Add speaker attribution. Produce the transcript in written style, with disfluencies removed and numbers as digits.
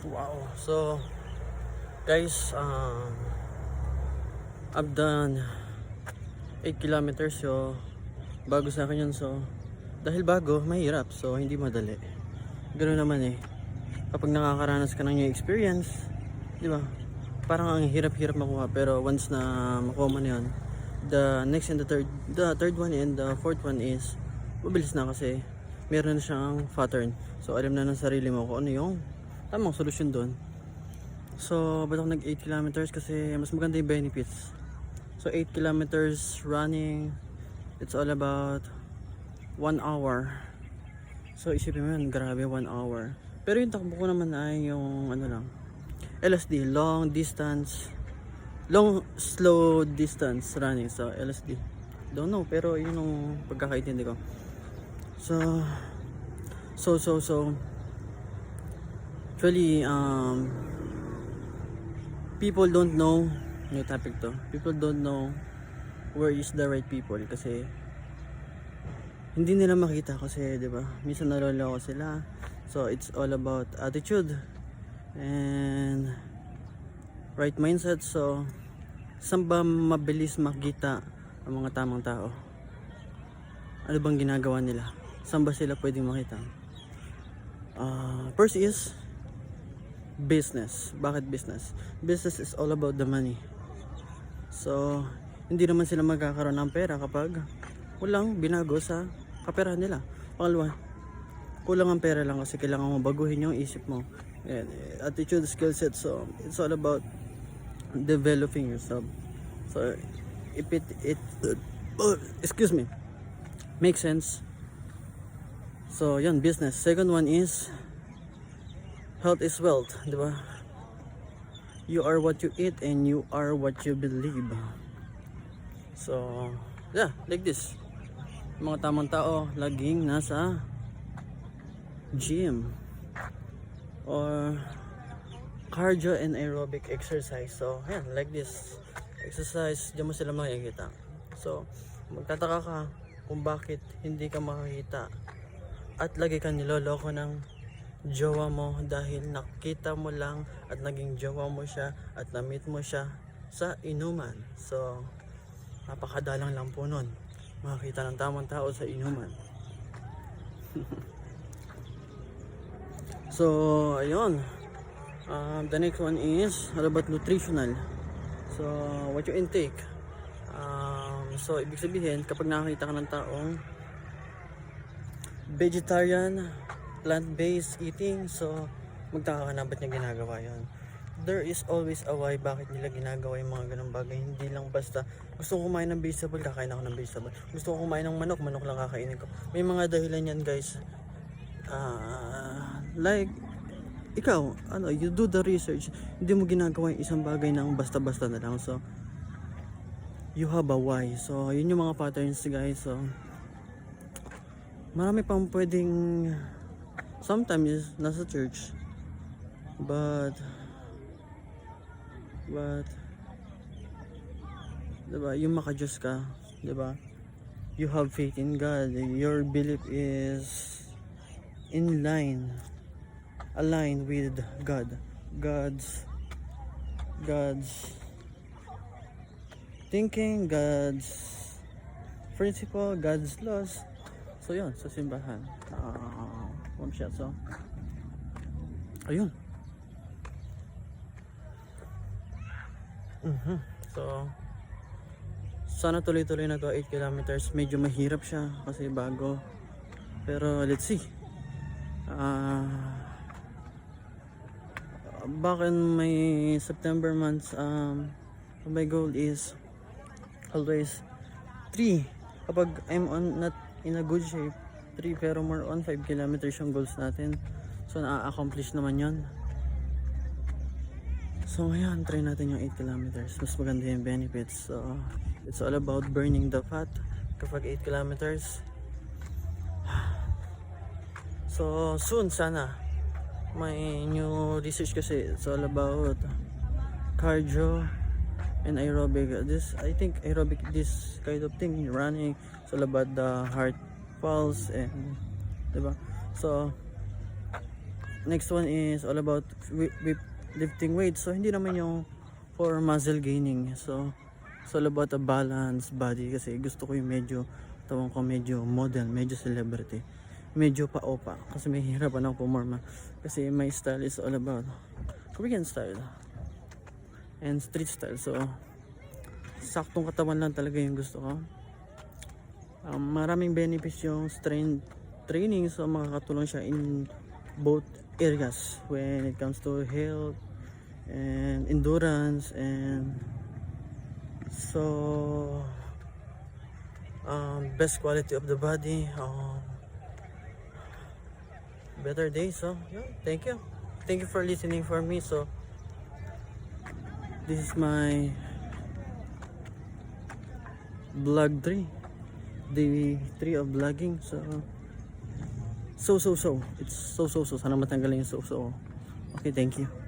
Speaker 1: Wow. So, guys, I've done 8 kilometers. So, bago sa akin yun. So, dahil bago, mahirap. So, hindi madali. Ganoon naman eh. Kapag nakakaranas ka ng new experience, di ba? Parang ang hirap-hirap makuha. Pero once na makuha mo na yun, the next and the third one and the fourth one is mabilis na kasi meron na siyang pattern. So, alam na ng sarili mo kung ano yung tamang solusyon doon. So, ba't ako nag 8 kilometers? Kasi mas maganda yung benefits. So, 8 kilometers running, it's all about 1 hour. So, isipin mo yun, grabe 1 hour. Pero yung takbo ko naman ay yung ano lang, LSD, slow distance running. So, LSD. Don't know, pero yun yung pagkakaintindi ko. So, actually, people don't know yung topic to. People don't know where is the right people kasi hindi nila makita kasi, 'di ba? Minsan naloloko sila. So it's all about attitude and right mindset. So saan ba mabilis makita ang mga tamang tao? Ano bang ginagawa nila? Saan ba sila pwedeng makita? First is business. Bakit business? Business is all about the money. So, hindi naman sila magkakaroon ng pera kapag walang binago sa kaperahan nila. Pangalawa, kulang ang pera lang kasi kailangan mo baguhin yung isip mo. And, attitude, skill set. So, it's all about developing yourself. So, if excuse me, makes sense. So, yan, business. Second one is health is wealth, di ba? You are what you eat and you are what you believe. So, yeah, like this. Mga tamang tao laging nasa gym or cardio and aerobic exercise. So, yeah, like this. Exercise, diyan mo sila makikita. So, magtataka ka kung bakit hindi ka makakita at lagi ka niloloko ng jowa mo dahil nakita mo lang at naging jowa mo siya at na-meet mo siya sa inuman. So, napakadalang lang po nun makakita ng tamang tao sa inuman. So, ayun. The next one is all about nutritional. So, what you intake. So, ibig sabihin, kapag nakakita ka ng taong vegetarian, plant-based eating, so magtaka ka na ba't niya ginagawa yun. There is always a why bakit nila ginagawa yung mga ganong bagay. Hindi lang basta gusto ko kumain ng vegetable, kakain ako ng vegetable. Gusto ko kumain ng manok, manok lang kakainin ko. May mga dahilan yan, guys. Like ikaw, you do the research. Hindi mo ginagawa yung isang bagay ng basta-basta na lang. So you have a why. So yun yung mga patterns, guys. So marami pang pwedeng sometimes nasa church but diba, yung makajus ka, diba, you have faith in God, your belief is aligned with God's thinking, God's principle, God's laws. So yun, sa simbahan siya. So ayun. So sana tuloy-tuloy na to 8 kilometers. Medyo mahirap siya kasi bago, pero let's see. Back in my September months, my goal is always 3. Kapag I'm not in a good shape, 3, pero more on 5 kilometers yung goals natin. So na-accomplish naman yon. So ngayon, try natin yung 8 kilometers. Mas maganda yung benefits. So it's all about burning the fat kapag 8 kilometers. So soon sana may new research kasi it's all about cardio and aerobic. I think aerobic, this kind of thing, running, it's all about the heart pulse and, diba? So next one is all about lifting weights. So hindi naman yung for muscle gaining. So it's all about a balanced body kasi gusto ko yung medyo tawang ko medyo model, medyo celebrity, medyo pa-opa kasi may hirapan ako pumorma kasi my style is all about Korean style and street style. So saktong katawan lang talaga yung gusto ko. Maraming benefits yung strength training, so makakatulong siya in both areas when it comes to health and endurance, and so best quality of the body, better days. So yeah, thank you for listening for me. So this is my vlog 3, day 3 of vlogging. So it's so sana matanggalin yung so. Okay, thank you.